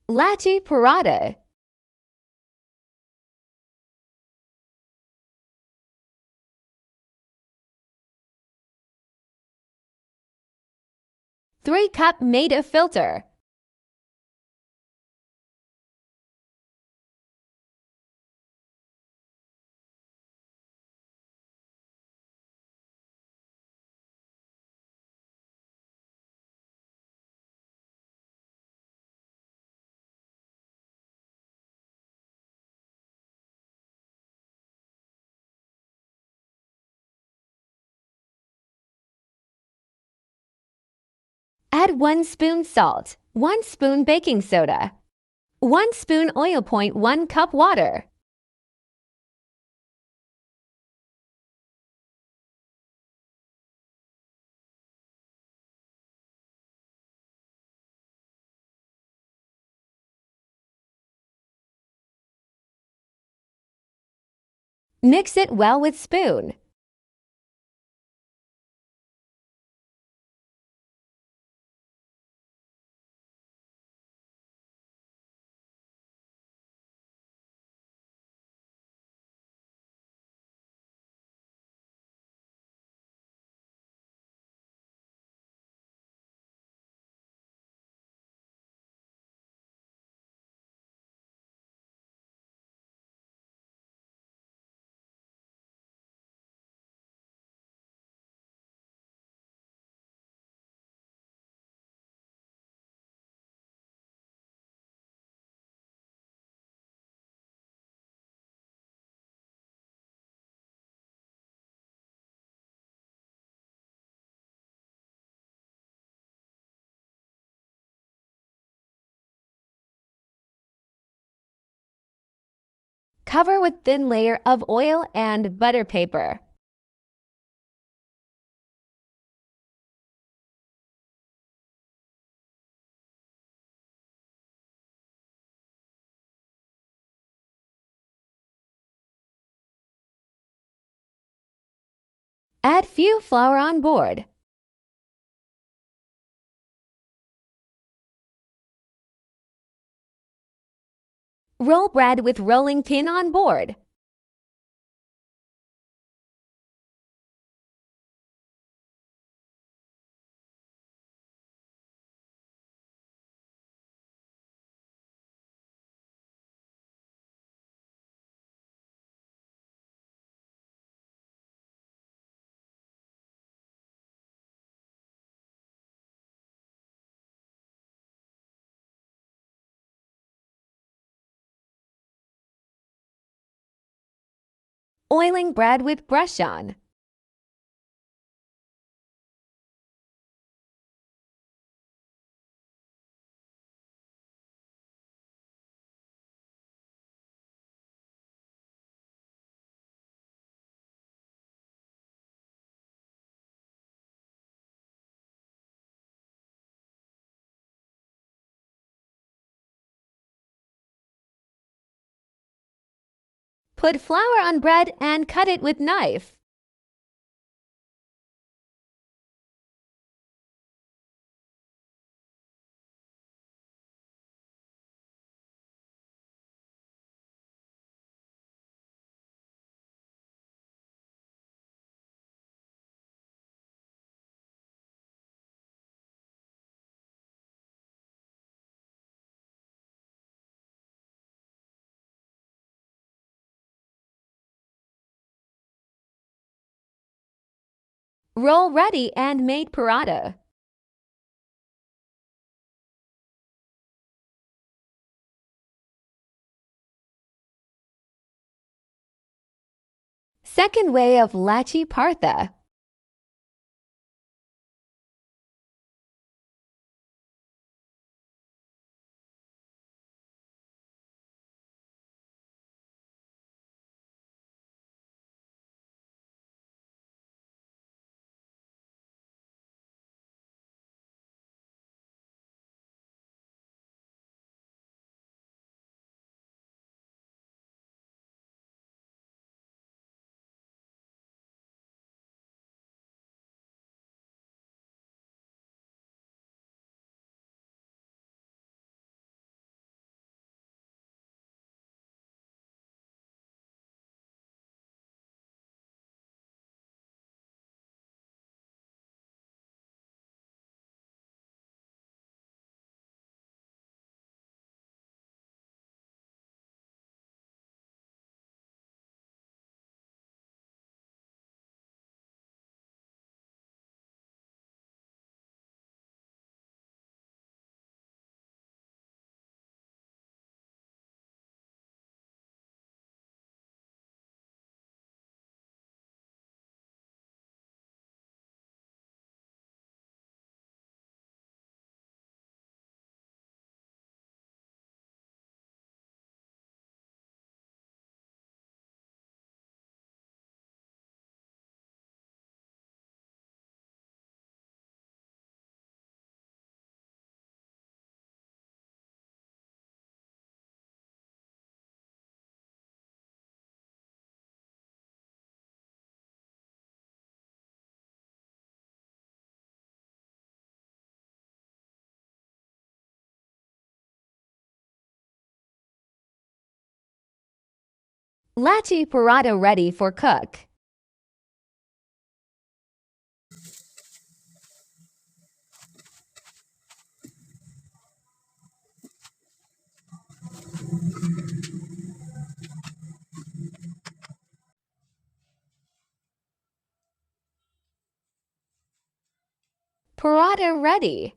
Latte Parada. 3-cup made of filter. Add 1 spoon salt, 1 spoon baking soda, 1 spoon oil. 1 cup water. Mix it well with spoon. Cover with thin layer of oil and butter paper. Add few flour on board. Roll bread with rolling pin on board. Oiling bread with brush on. Put flour on bread and cut it with knife. Roll ready and made paratha. Second way of lachi partha. Latte paratha ready for cook. Paratha ready.